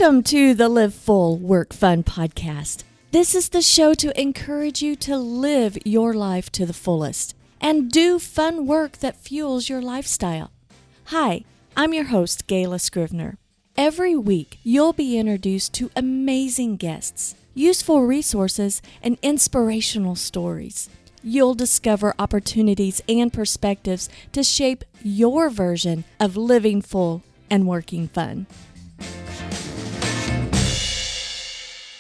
Welcome to the Live Full, Work Fun podcast. This is the show to encourage you to live your life to the fullest and do fun work that fuels your lifestyle. Hi, I'm your host, Gayla Scrivener. Every week, you'll be introduced to amazing guests, useful resources, and inspirational stories. You'll discover opportunities and perspectives to shape your version of living full and working fun.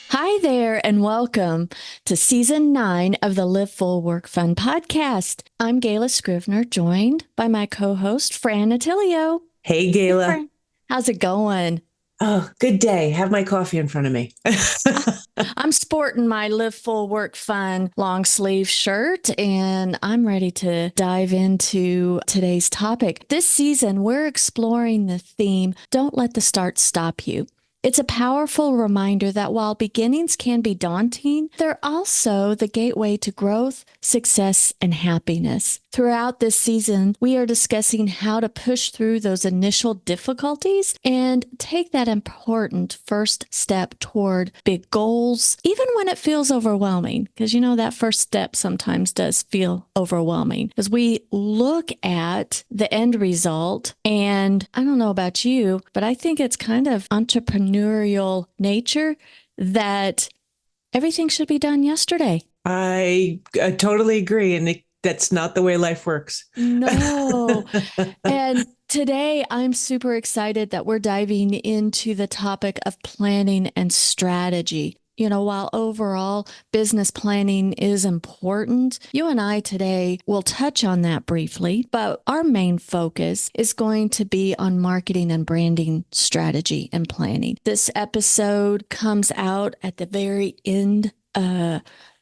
Hi there, and welcome to Season 9 of the Live Full Work Fun podcast. I'm Gayla Scrivener, joined by my co-host, Fran Attilio. Hey, Gayla. Hey, how's it going? Oh, good day. Have my coffee in front of me. I'm sporting my Live Full Work Fun long sleeve shirt, and I'm ready to dive into today's topic. This season, we're exploring the theme, Don't Let the Start Stop You. It's a powerful reminder that while beginnings can be daunting, they're also the gateway to growth, success, and happiness. Throughout this season, we are discussing how to push through those initial difficulties and take that important first step toward big goals, even when it feels overwhelming. Because you know, that first step sometimes does feel overwhelming as we look at the end result. And I don't know about you, but I think it's kind of entrepreneurial nature that everything should be done yesterday. I totally agree. And that's not the way life works. No. And today I'm super excited that we're diving into the topic of planning and strategy. You know, while overall business planning is important, you and I today will touch on that briefly, but our main focus is going to be on marketing and branding strategy and planning. This episode comes out at the very end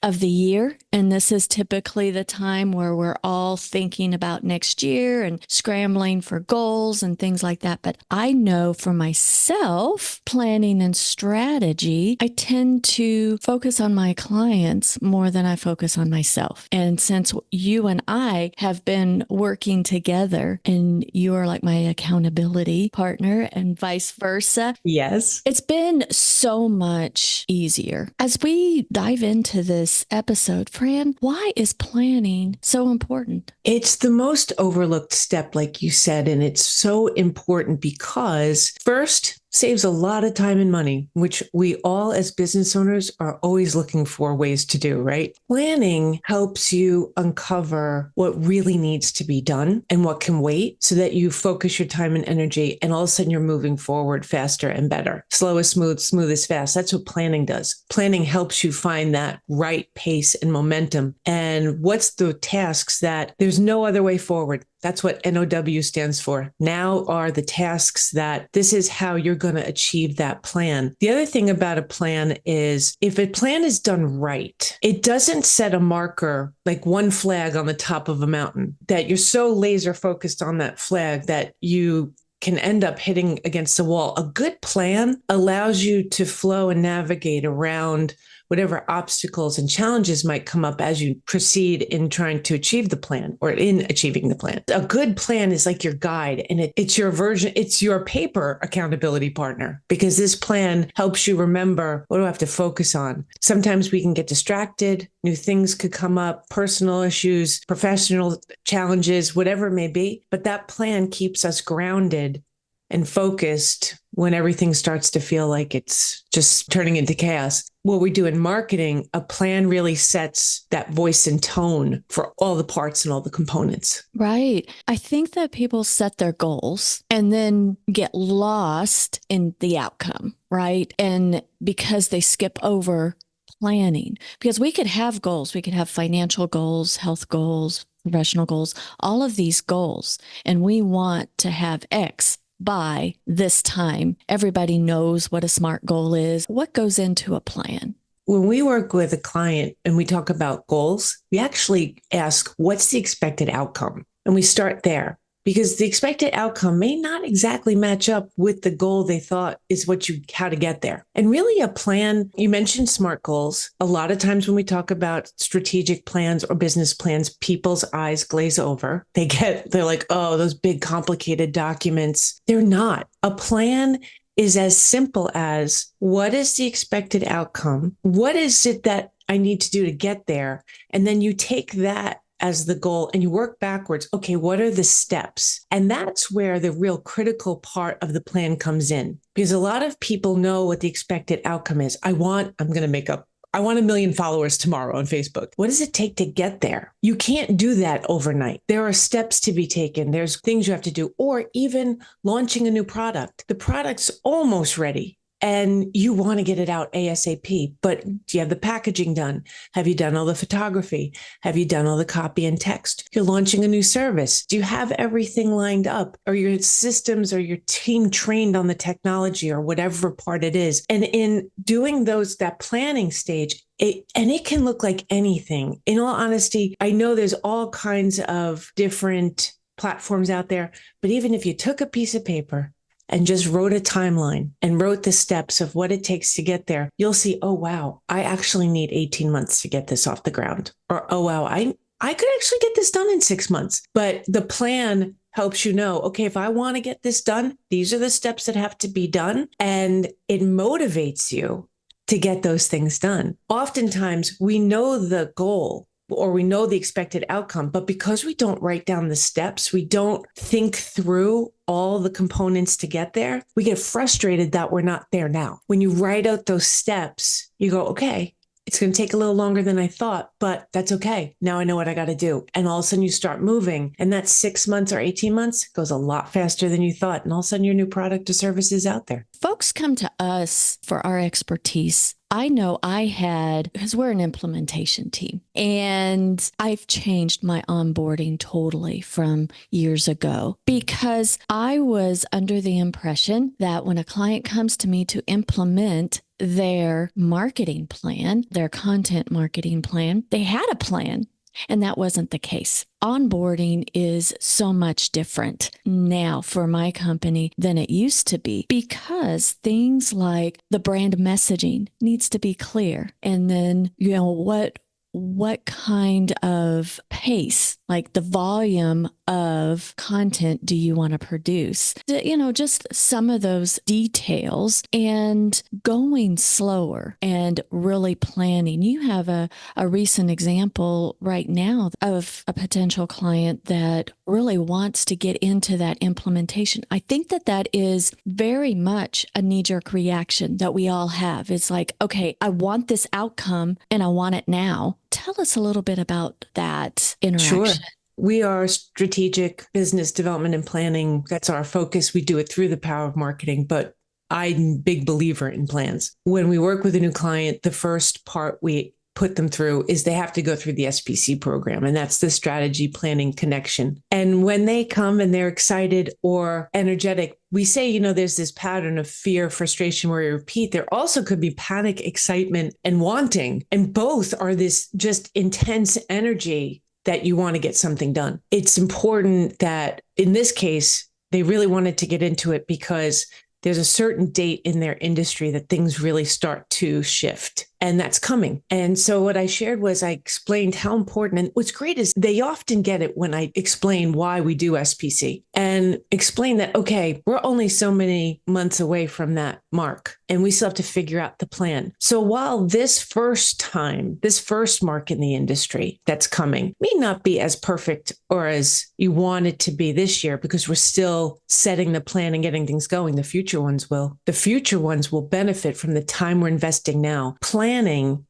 of the year. And this is typically the time where we're all thinking about next year and scrambling for goals and things like that. But I know for myself, planning and strategy, I tend to focus on my clients more than I focus on myself. And since you and I have been working together and you are like my accountability partner and vice versa. Yes. It's been so much easier. As we dive into this episode, Fran, why is planning so important? It's the most overlooked step, like you said, and it's so important because first, saves a lot of time and money, which we all as business owners are always looking for ways to do, right? Planning helps you uncover what really needs to be done and what can wait so that you focus your time and energy and all of a sudden you're moving forward faster and better. Slow is smooth, smooth is fast. That's what planning does. Planning helps you find that right pace and momentum. And what's the tasks that there's no other way forward? That's what NOW stands for. Now are the tasks that this is how you're going to achieve that plan. The other thing about a plan is if a plan is done right, it doesn't set a marker like one flag on the top of a mountain that you're so laser focused on that flag that you can end up hitting against the wall. A good plan allows you to flow and navigate around whatever obstacles and challenges might come up as you proceed in trying to achieve the plan or in achieving the plan. A good plan is like your guide and it's your version, it's your paper accountability partner because this plan helps you remember what do I have to focus on. Sometimes we can get distracted, new things could come up, personal issues, professional challenges, whatever it may be, but that plan keeps us grounded and focused when everything starts to feel like it's just turning into chaos. What we do in marketing, a plan really sets that voice and tone for all the parts and all the components. Right. I think that people set their goals and then get lost in the outcome, right? And because they skip over planning, because we could have goals, we could have financial goals, health goals, professional goals, all of these goals, and we want to have X by this time. Everybody knows what a SMART goal is. What goes into a plan? When we work with a client and we talk about goals, we actually ask, what's the expected outcome? And we start there. because the expected outcome may not exactly match up with the goal they thought is how to get there. And really a plan, you mentioned SMART goals. A lot of times when we talk about strategic plans or business plans, people's eyes glaze over. They're like, oh, those big complicated documents. They're not. A plan is as simple as, what is the expected outcome? What is it that I need to do to get there? And then you take that as the goal and you work backwards. Okay, what are the steps? And that's where the real critical part of the plan comes in, because a lot of people know what the expected outcome is. I want 1 million followers tomorrow on Facebook. What does it take to get there? You can't do that overnight. There are steps to be taken. There's things you have to do, or even launching a new product. The product's almost ready and you want to get it out ASAP, but do you have the packaging done? Have you done all the photography? Have you done all the copy and text? You're launching a new service. Do you have everything lined up? Are your systems or your team trained on the technology or whatever part it is? And in doing that planning stage, it can look like anything. In all honesty, I know there's all kinds of different platforms out there, but even if you took a piece of paper and just wrote a timeline and wrote the steps of what it takes to get there, you'll see, oh, wow, I actually need 18 months to get this off the ground. Or, oh, wow, I could actually get this done in 6 months. But the plan helps you know, okay, if I want to get this done, these are the steps that have to be done. And it motivates you to get those things done. Oftentimes, we know the goal or we know the expected outcome, but because we don't write down the steps, we don't think through all the components to get there, we get frustrated that we're not there now. When you write out those steps, you go, okay, it's going to take a little longer than I thought, but that's okay. Now I know what I got to do. And all of a sudden you start moving, and that 6 months or 18 months goes a lot faster than you thought. And all of a sudden your new product or service is out there. Folks come to us for our expertise. I know because we're an implementation team, and I've changed my onboarding totally from years ago, because I was under the impression that when a client comes to me to implement their marketing plan, their content marketing plan, they had a plan. And that wasn't the case. Onboarding is so much different now for my company than it used to be, because things like the brand messaging needs to be clear. And then, what kind of pace, like the volume of content do you want to produce? Just some of those details, and going slower and really planning. You have a recent example right now of a potential client that really wants to get into that implementation. I think that is very much a knee-jerk reaction that we all have. It's like, okay, I want this outcome and I want it now. Tell us a little bit about that interaction. Sure. We are strategic business development and planning. That's our focus. We do it through the power of marketing, but I'm a big believer in plans. When we work with a new client, the first part we put them through is they have to go through the SPC program, and that's the strategy planning connection. And when they come and they're excited or energetic, we say, there's this pattern of fear, frustration where you repeat. There also could be panic, excitement, and wanting. And both are this just intense energy that you want to get something done. It's important that in this case, they really wanted to get into it because there's a certain date in their industry that things really start to shift. And that's coming. And so what I shared was I explained how important, and what's great is they often get it when I explain why we do SPC and explain that, okay, we're only so many months away from that mark, and we still have to figure out the plan. So while this first mark in the industry that's coming may not be as perfect or as you want it to be this year, because we're still setting the plan and getting things going, the future ones will. The future ones will benefit from the time we're investing now. Planning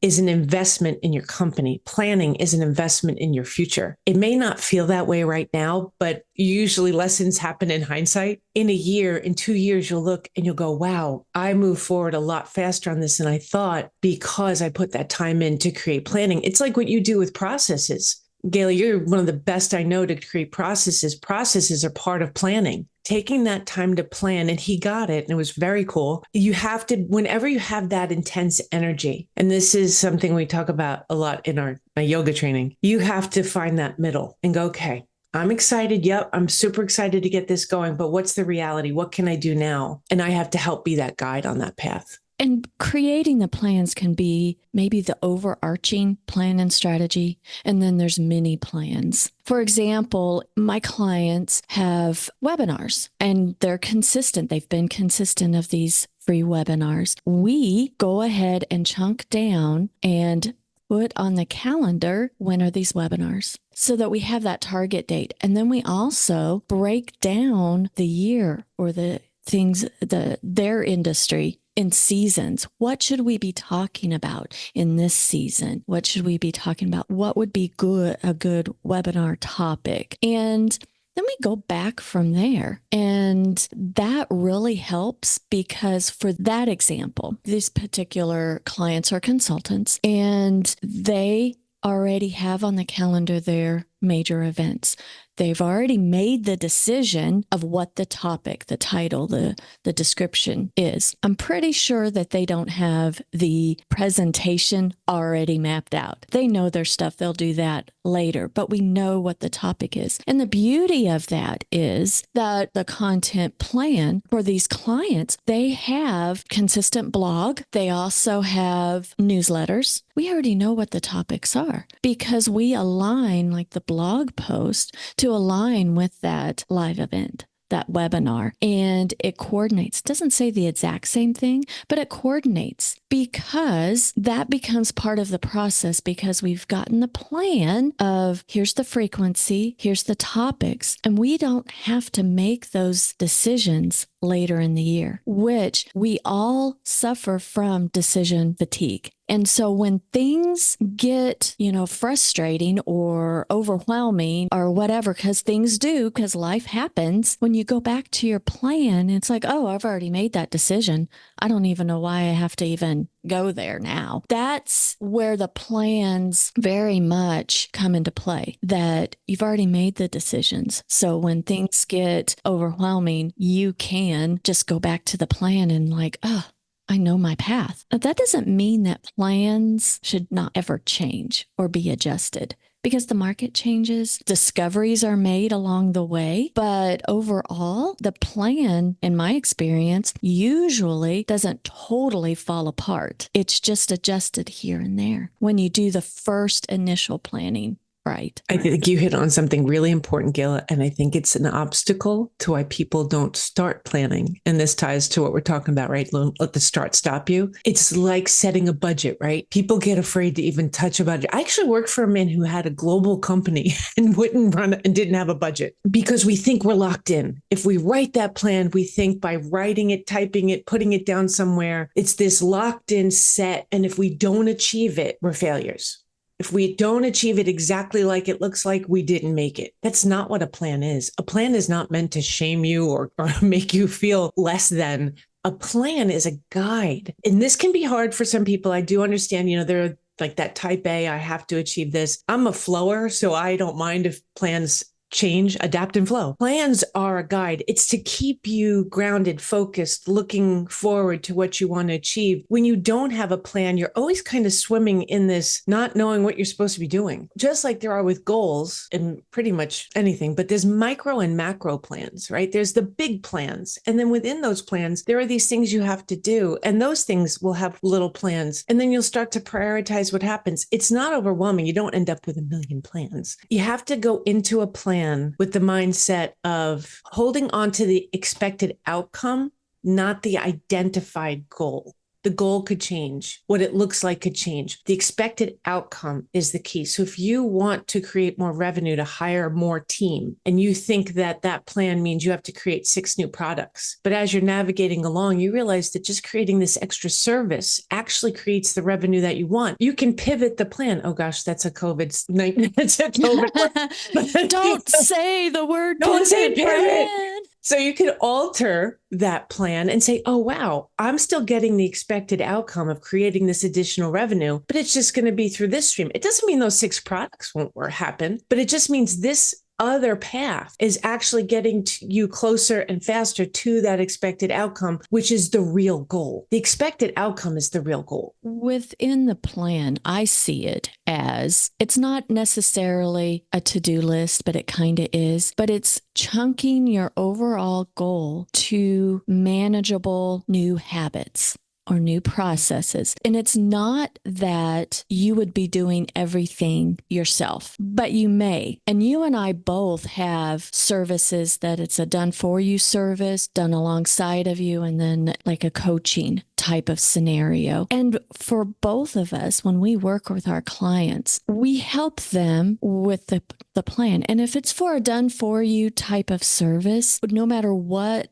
is an investment in your company. Planning is an investment in your future. It may not feel that way right now, but usually lessons happen in hindsight. In a year, in 2 years, you'll look and you'll go, wow, I moved forward a lot faster on this than I thought because I put that time in to create planning. It's like what you do with processes. Gayla, you're one of the best I know to create processes. Processes are part of planning. Taking that time to plan, and he got it, and it was very cool. You have to, whenever you have that intense energy, and this is something we talk about a lot in my yoga training, you have to find that middle and go, okay, I'm excited. Yep, I'm super excited to get this going, but what's the reality? What can I do now? And I have to help be that guide on that path. And creating the plans can be maybe the overarching plan and strategy, and then there's mini plans. For example, my clients have webinars and they're consistent. They've been consistent of these free webinars. We go ahead and chunk down and put on the calendar when are these webinars so that we have that target date. And then we also break down the year or the things, their industry in seasons. What should we be talking about in this season? What should we be talking about? What would be a good webinar topic? And then we go back from there. And that really helps because for that example, these particular clients are consultants and they already have on the calendar their major events. They've already made the decision of what the topic, the title, the description is. I'm pretty sure that they don't have the presentation already mapped out. They know their stuff. They'll do that later, but we know what the topic is. And the beauty of that is that the content plan for these clients, they have consistent blog. They also have newsletters. We already know what the topics are because we align like the blog post to align with that live event, that webinar, and it coordinates. Doesn't say the exact same thing, but it coordinates because that becomes part of the process because we've gotten the plan of here's the frequency, here's the topics, and we don't have to make those decisions later in the year, which we all suffer from decision fatigue. And so when things get, frustrating or overwhelming or whatever, because things do, because life happens, when you go back to your plan, it's like, oh, I've already made that decision. I don't even know why I have to even go there now. That's where the plans very much come into play, that you've already made the decisions. So when things get overwhelming, you can just go back to the plan and like, oh, I know my path. But that doesn't mean that plans should not ever change or be adjusted because the market changes, discoveries are made along the way. But overall, the plan, in my experience, usually doesn't totally fall apart. It's just adjusted here and there when you do the first initial planning. Right. I think you hit on something really important, Gayla, and I think it's an obstacle to why people don't start planning. And this ties to what we're talking about, right? Let the start stop you. It's like setting a budget, right? People get afraid to even touch a budget. I actually worked for a man who had a global company and wouldn't run and didn't have a budget because we think we're locked in. If we write that plan, we think by writing it, typing it, putting it down somewhere, it's this locked in set. And if we don't achieve it, we're failures. If we don't achieve it exactly like it looks like, we didn't make it. That's not what a plan is. A plan is not meant to shame you or make you feel less than. A plan is a guide. And this can be hard for some people. I do understand, they're like that type A, I have to achieve this. I'm a flower, so I don't mind if plans change, adapt, and flow. Plans are a guide. It's to keep you grounded, focused, looking forward to what you want to achieve. When you don't have a plan, you're always kind of swimming in this, not knowing what you're supposed to be doing. Just like there are with goals and pretty much anything, but there's micro and macro plans, right? There's the big plans. And then within those plans, there are these things you have to do. And those things will have little plans. And then you'll start to prioritize what happens. It's not overwhelming. You don't end up with a million plans. You have to go into a plan with the mindset of holding on to the expected outcome, not the identified goal. The goal could change. What it looks like could change. The expected outcome is the key. So if you want to create more revenue to hire more team, and you think that that plan means you have to create 6 new products, but as you're navigating along, you realize that just creating this extra service actually creates the revenue that you want. You can pivot the plan. Oh gosh, that's a COVID nightmare. That's a COVID. Don't say the word Don't say pivot, pivot. Fran. So you could alter that plan and say, oh, wow, I'm still getting the expected outcome of creating this additional revenue, but it's just going to be through this stream. It doesn't mean those 6 products won't happen, but it just means this other path is actually getting you closer and faster to that expected outcome, which is the real goal. The expected outcome is the real goal. Within the plan, I see it as it's not necessarily a to-do list, but it kind of is. But it's chunking your overall goal to manageable new habits. or new processes. And it's not that you would be doing everything yourself, but you may. And you and I both have services that it's a done for you service, done alongside of you, and then like a coaching type of scenario. And for both of us, when we work with our clients, we help them with the plan. And if it's for a done for you type of service, no matter what,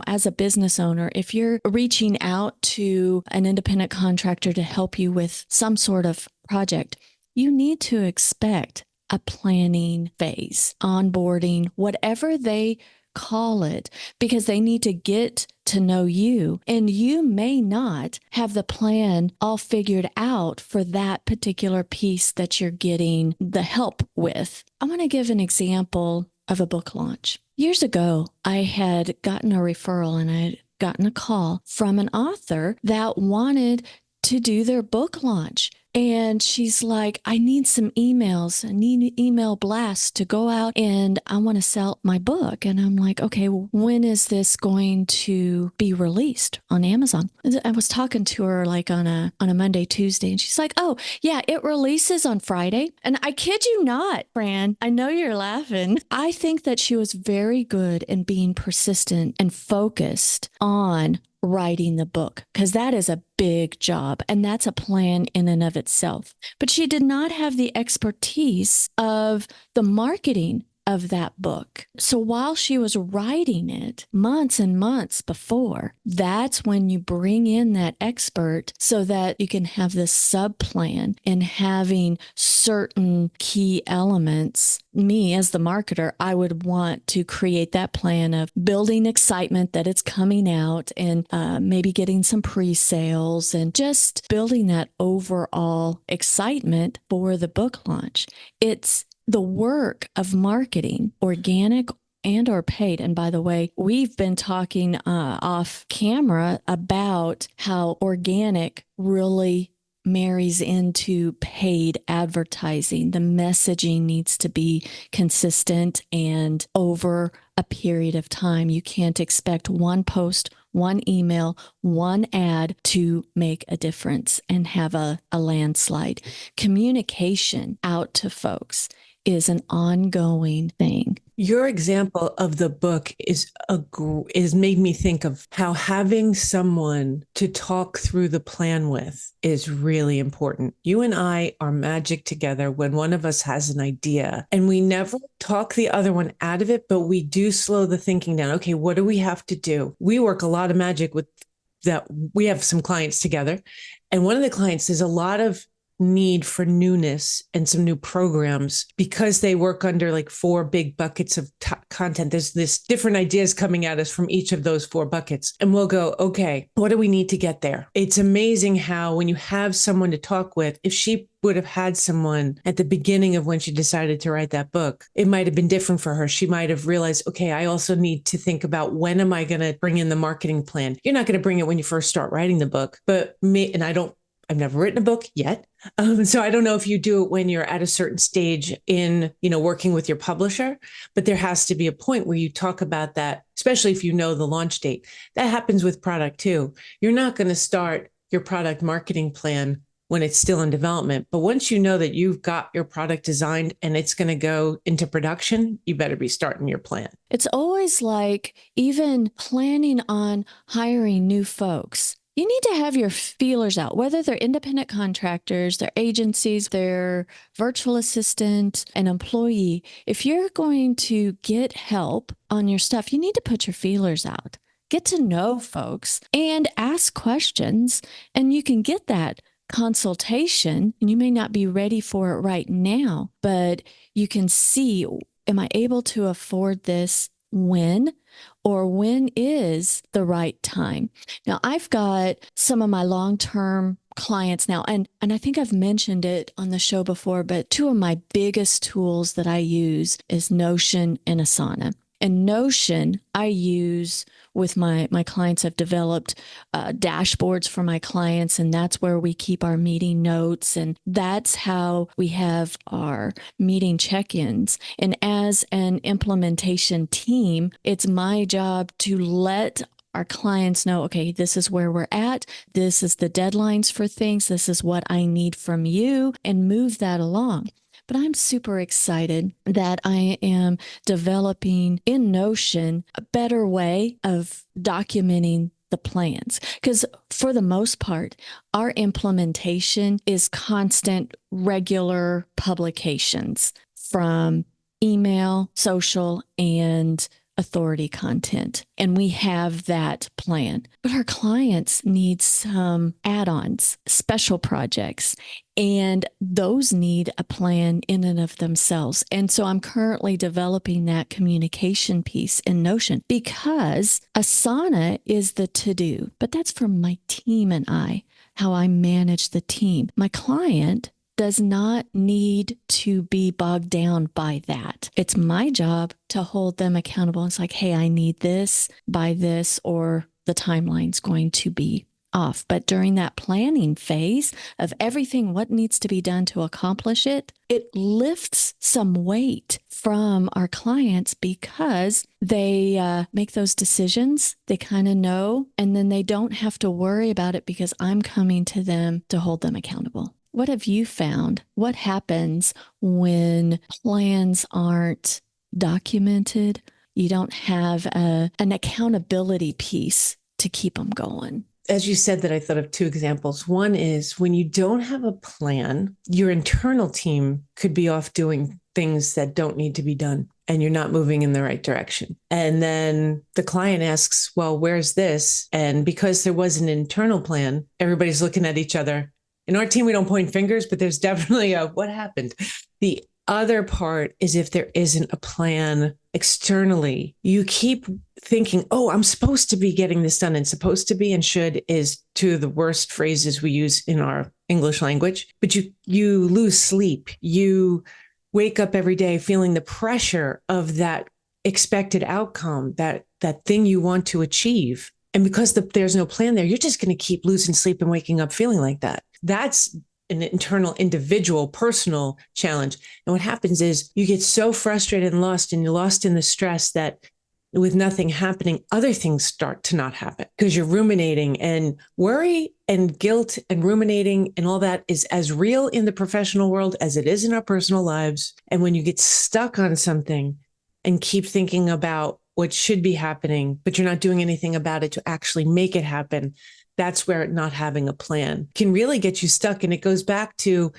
as a business owner, if you're reaching out to an independent contractor to help you with some sort of project, you need to expect a planning phase, onboarding, whatever they call it, because they need to get to know you. And you may not have the plan all figured out for that particular piece that you're getting the help with. I want to give an example of a book launch. Years ago, I had gotten a referral and I had gotten a call from an author that wanted to do their book launch. And she's like, I need some emails. I need email blasts to go out and I want to sell my book. And I'm like, okay, well, when is this going to be released on Amazon? I was talking to her like on a Monday, Tuesday, and she's like, oh, yeah, it releases on Friday. And I kid you not, Fran, I know you're laughing. I think that she was very good in being persistent and focused on writing the book, because that is a big job and that's a plan in and of itself. But she did not have the expertise of the marketing of that book. So while she was writing it months and months before, that's when you bring in that expert so that you can have this sub plan and having certain key elements. Me as the marketer, I would want to create that plan of building excitement that it's coming out and maybe getting some pre-sales and just building that overall excitement for the book launch. It's the work of marketing, organic and or paid. And by the way, we've been talking off camera about how organic really marries into paid advertising. The messaging needs to be consistent and over a period of time. You can't expect one post, one email, one ad to make a difference and have a landslide. Communication out to folks is an ongoing thing. Your example of the book is made me think of how having someone to talk through the plan with is really important. You and I are magic together when one of us has an idea and we never talk the other one out of it, but we do slow the thinking down. Okay, what do we have to do? We work a lot of magic with that. We have some clients together, and one of the clients, there's a lot of need for newness and some new programs because they work under like 4 big buckets of content. There's this different ideas coming at us from each of those 4 buckets. And we'll go, okay, what do we need to get there? It's amazing how when you have someone to talk with, if she would have had someone at the beginning of when she decided to write that book, it might have been different for her. She might have realized, okay, I also need to think about when am I going to bring in the marketing plan? You're not going to bring it when you first start writing the book, but I've never written a book yet. So I don't know if you do it when you're at a certain stage in, working with your publisher, but there has to be a point where you talk about that, especially if you know the launch date. That happens with product too. You're not going to start your product marketing plan when it's still in development. But once you know that you've got your product designed and it's going to go into production, you better be starting your plan. It's always like even planning on hiring new folks. You need to have your feelers out, whether they're independent contractors, they're agencies, they're virtual assistant, an employee. If you're going to get help on your stuff, you need to put your feelers out. Get to know folks and ask questions, and you can get that consultation. And you may not be ready for it right now, but you can see, am I able to afford this? When is the right time? Now, I've got some of my long-term clients now, and I think I've mentioned it on the show before, but 2 of my biggest tools that I use is Notion and Asana. And Notion, I use with my clients. I've developed dashboards for my clients, and that's where we keep our meeting notes. And that's how we have our meeting check-ins. And as an implementation team, it's my job to let our clients know, okay, this is where we're at. This is the deadlines for things. This is what I need from you, and move that along. But I'm super excited that I am developing in Notion a better way of documenting the plans. Because for the most part, our implementation is constant, regular publications from email, social, and authority content. And we have that plan. But our clients need some add-ons, special projects, and those need a plan in and of themselves. And so I'm currently developing that communication piece in Notion, because Asana is the to-do, but that's for my team and I, how I manage the team. My client does not need to be bogged down by that. It's my job to hold them accountable. It's like, hey, I need this by this, or the timeline's going to be off. But during that planning phase of everything, what needs to be done to accomplish it, it lifts some weight from our clients, because they make those decisions. They kind of know, and then they don't have to worry about it because I'm coming to them to hold them accountable. What have you found? What happens when plans aren't documented? You don't have an accountability piece to keep them going. As you said that, I thought of two examples. One is when you don't have a plan, your internal team could be off doing things that don't need to be done, and you're not moving in the right direction. And then the client asks, well, where's this? And because there was an internal plan, everybody's looking at each other. In our team, we don't point fingers, but there's definitely a what happened. The other part is if there isn't a plan externally, you keep thinking, oh, I'm supposed to be getting this done, and supposed to be and should is two of the worst phrases we use in our English language. But you lose sleep. You wake up every day feeling the pressure of that expected outcome, that thing you want to achieve. And because there's no plan there, you're just going to keep losing sleep and waking up feeling like that. That's an internal, individual, personal challenge. And what happens is you get so frustrated and lost, and you're lost in the stress that with nothing happening, other things start to not happen because you're ruminating. And worry and guilt and ruminating and all that is as real in the professional world as it is in our personal lives. And when you get stuck on something and keep thinking about what should be happening, but you're not doing anything about it to actually make it happen, that's where not having a plan can really get you stuck. And it goes back to,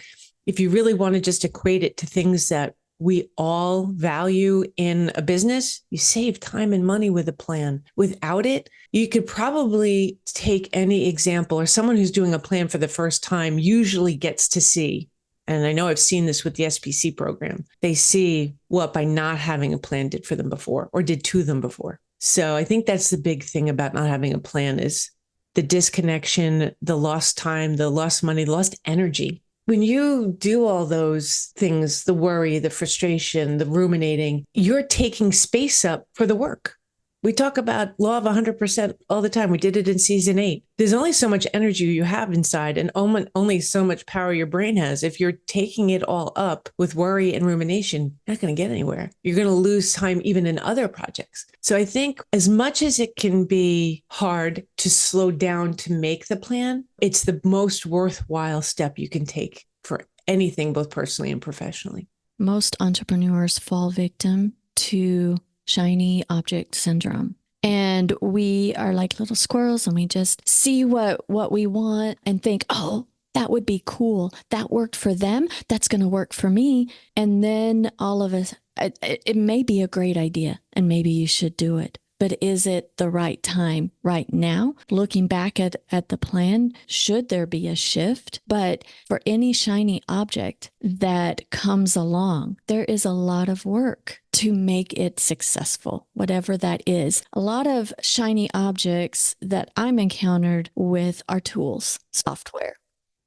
if you really want to just equate it to things that we all value in a business, you save time and money with a plan. Without it, you could probably take any example, or someone who's doing a plan for the first time usually gets to see, and I know I've seen this with the SPC program, they see what by not having a plan did for them before, or did to them before. So I think that's the big thing about not having a plan, is the disconnection, the lost time, the lost money, the lost energy. When you do all those things, the worry, the frustration, the ruminating, you're taking space up for the work. We talk about law of 100% all the time. We did it in season 8. There's only so much energy you have inside, and only so much power your brain has. If you're taking it all up with worry and rumination, you're not going to get anywhere. You're going to lose time even in other projects. So I think as much as it can be hard to slow down to make the plan, it's the most worthwhile step you can take for anything, both personally and professionally. Most entrepreneurs fall victim to shiny object syndrome. And we are like little squirrels, and we just see what we want and think, oh, that would be cool. That worked for them. That's going to work for me. And then all of us, it may be a great idea, and maybe you should do it. But is it the right time right now? Looking back at the plan, should there be a shift? But for any shiny object that comes along, there is a lot of work to make it successful, whatever that is. A lot of shiny objects that I'm encountered with are tools, software,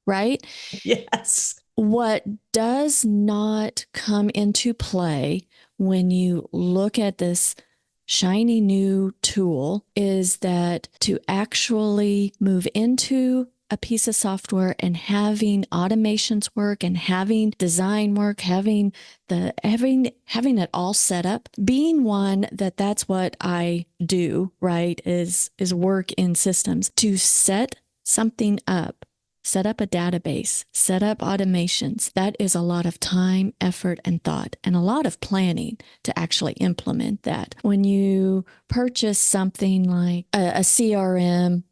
right? Yes. What does not come into play when you look at this shiny new tool is that to actually move into a piece of software and having automations work and having design work, having it all set up, being one that's what I do, right, is work in systems to set something up. Set up a database, set up automations. That is a lot of time, effort, and thought, and a lot of planning to actually implement that. When you purchase something like a CRM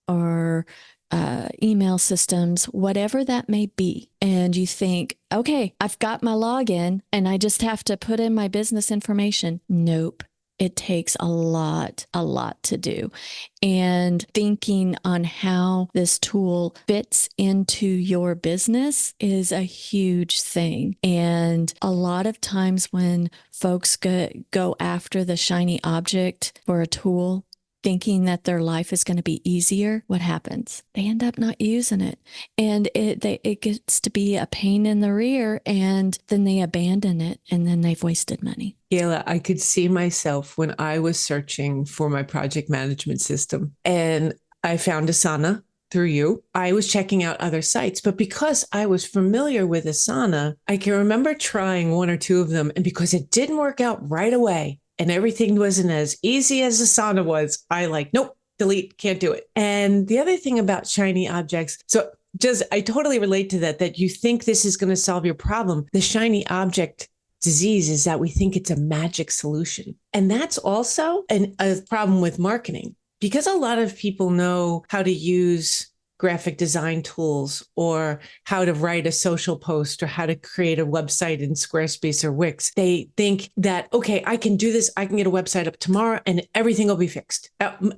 or email systems, whatever that may be, and you think, okay, I've got my login and I just have to put in my business information. Nope. It takes a lot to do. And thinking on how this tool fits into your business is a huge thing. And a lot of times when folks go after the shiny object for a tool, thinking that their life is going to be easier, what happens? They end up not using it. And it gets to be a pain in the rear, and then they abandon it, and then they've wasted money. Gayla, I could see myself when I was searching for my project management system, and I found Asana through you. I was checking out other sites, but because I was familiar with Asana, I can remember trying one or two of them. And because it didn't work out right away and everything wasn't as easy as Asana was, nope, delete, can't do it. And the other thing about shiny objects, I totally relate to that you think this is going to solve your problem. The shiny object disease is that we think it's a magic solution. And that's also a problem with marketing, because a lot of people know how to use graphic design tools or how to write a social post or how to create a website in Squarespace or Wix. They think that, okay, I can do this. I can get a website up tomorrow and everything will be fixed.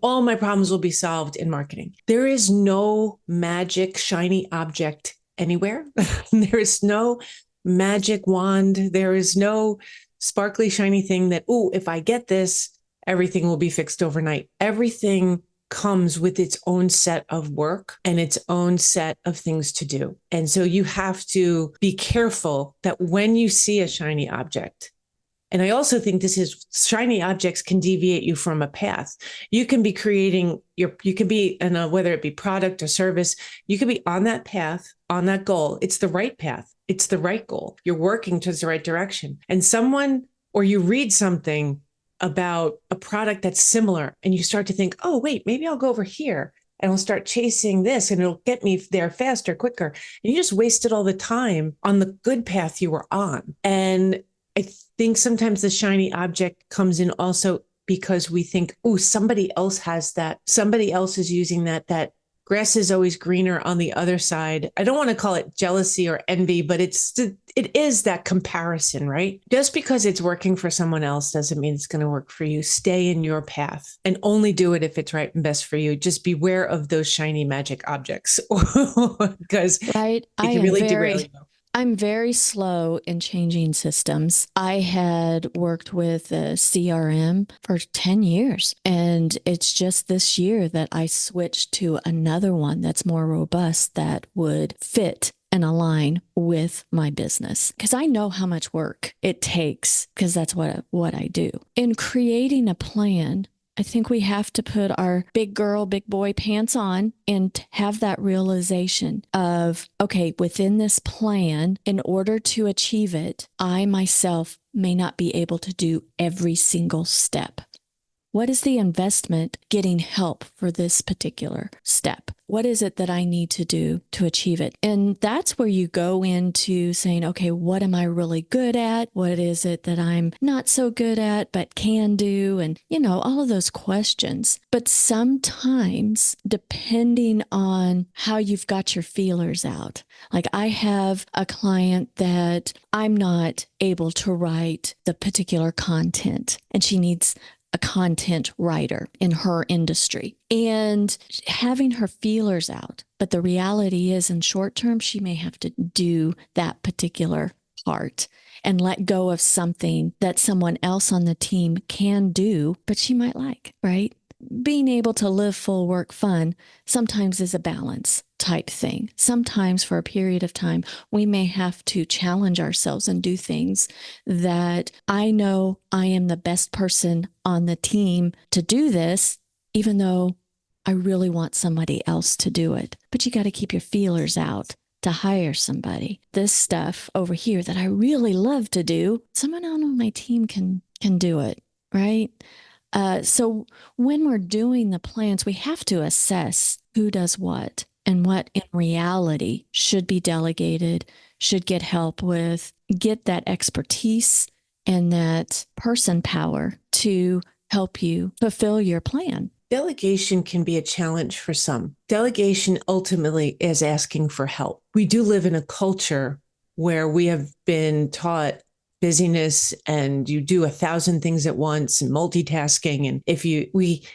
All my problems will be solved in marketing. There is no magic shiny object anywhere. There is no magic wand. There is no sparkly shiny thing that, if I get this, everything will be fixed overnight. Everything comes with its own set of work and its own set of things to do. And so you have to be careful that when you see a shiny object, and I also think shiny objects can deviate you from a path. You can be creating you can be, whether it be product or service, you can be on that path, on that goal. It's the right path. It's the right goal. You're working towards the right direction. And you read something about a product that's similar and you start to think, oh, wait, maybe I'll go over here and I'll start chasing this and it'll get me there faster, quicker. And you just wasted all the time on the good path you were on. And I think sometimes the shiny object comes in also because we think, oh, somebody else has that. Somebody else is using that grass is always greener on the other side. I don't want to call it jealousy or envy, but it is that comparison, right? Just because it's working for someone else doesn't mean it's going to work for you. Stay in your path and only do it if it's right and best for you. Just beware of those shiny magic objects because right. it can really derail you. I'm very slow in changing systems. I had worked with a CRM for 10 years, and it's just this year that I switched to another one that's more robust that would fit and align with my business, because I know how much work it takes, because that's what I do. In creating a plan, I think we have to put our big girl, big boy pants on and have that realization of, okay, within this plan, in order to achieve it, I myself may not be able to do every single step. What is the investment getting help for this particular step? What is it that I need to do to achieve it? And that's where you go into saying, okay, what am I really good at? What is it that I'm not so good at, but can do? And, all of those questions. But sometimes, depending on how you've got your feelers out, like I have a client that I'm not able to write the particular content, and she needs a content writer in her industry and having her feelers out. But the reality is, in short term, she may have to do that particular part and let go of something that someone else on the team can do, but she might like, right? Being able to live full, work fun sometimes is a balance type thing. Sometimes for a period of time, we may have to challenge ourselves and do things that I know I am the best person on the team to do this, even though I really want somebody else to do it. But you got to keep your feelers out to hire somebody. This stuff over here that I really love to do, someone on my team can do it, right? So when we're doing the plans, we have to assess who does what and what in reality should be delegated, should get help with, get that expertise and that person power to help you fulfill your plan. Delegation can be a challenge for some. Delegation ultimately is asking for help. We do live in a culture where we have been taught busyness and you do 1,000 things at once and multitasking. And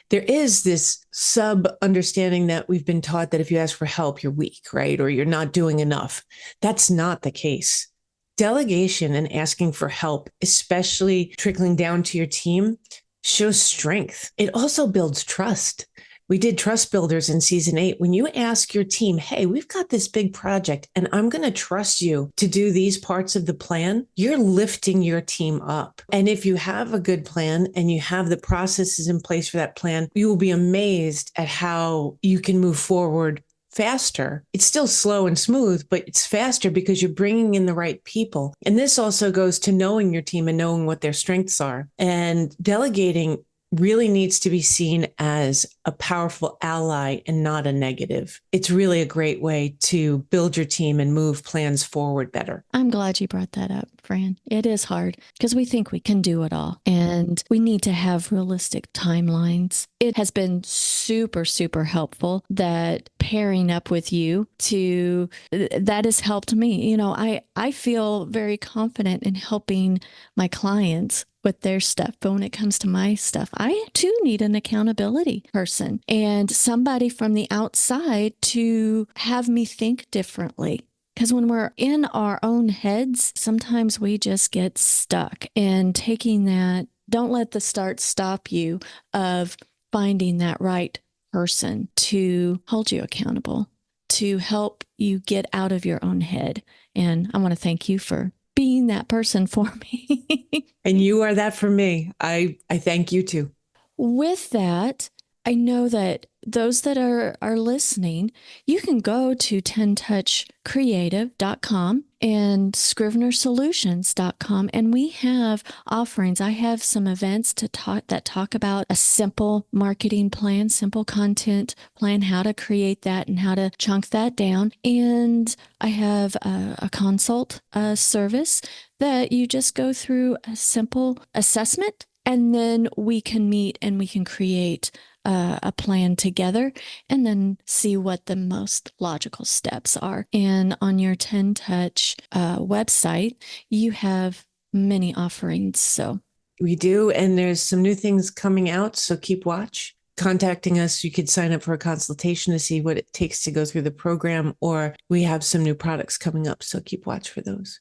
there is this sub understanding that we've been taught that if you ask for help, you're weak, right? Or you're not doing enough. That's not the case. Delegation and asking for help, especially trickling down to your team, shows strength. It also builds trust. We did trust builders in season 8. When you ask your team, hey, we've got this big project and I'm going to trust you to do these parts of the plan, you're lifting your team up. And if you have a good plan and you have the processes in place for that plan, you will be amazed at how you can move forward faster. It's still slow and smooth, but it's faster because you're bringing in the right people. And this also goes to knowing your team and knowing what their strengths are. And delegating really needs to be seen as a powerful ally and not a negative. It's really a great way to build your team and move plans forward better. I'm glad you brought that up, Fran. It is hard because we think we can do it all and we need to have realistic timelines. It has been super, super helpful that pairing up with you that has helped me. You know, I feel very confident in helping my clients with their stuff. But when it comes to my stuff, I too need an accountability person and somebody from the outside to have me think differently. Because when we're in our own heads, sometimes we just get stuck. And taking that, don't let the start stop you of finding that right person to hold you accountable, to help you get out of your own head. And I want to thank you for being that person for me. And you are that for me. I thank you too. With that, I know that those that are listening, you can go to 10touchcreative.com and scrivenersolutions.com, and we have offerings. I have some events that talk about a simple marketing plan, simple content plan, how to create that and how to chunk that down. And I have a consult service that you just go through a simple assessment, and then we can meet and we can create a plan together and then see what the most logical steps are. And on your 10 Touch website, you have many offerings. So we do. And there's some new things coming out. So keep watch. Contacting us, you could sign up for a consultation to see what it takes to go through the program, or we have some new products coming up. So keep watch for those.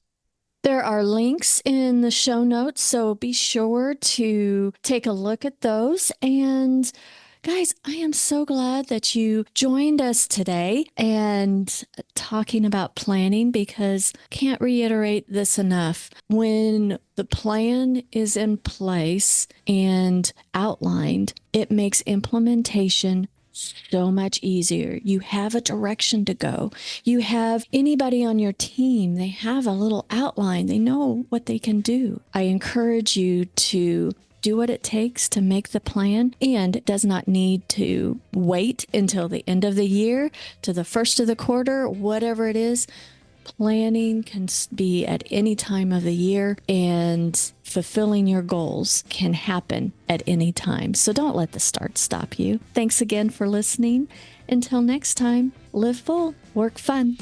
There are links in the show notes, so be sure to take a look at those. And guys, I am so glad that you joined us today and talking about planning, because can't reiterate this enough. When the plan is in place and outlined, it makes implementation so much easier. You have a direction to go. You have anybody on your team, they have a little outline. They know what they can do. I encourage you to do what it takes to make the plan, and it does not need to wait until the end of the year, to the first of the quarter, whatever it is. Planning can be at any time of the year, and fulfilling your goals can happen at any time. So don't let the start stop you. Thanks again for listening. Until next time, live full, work fun.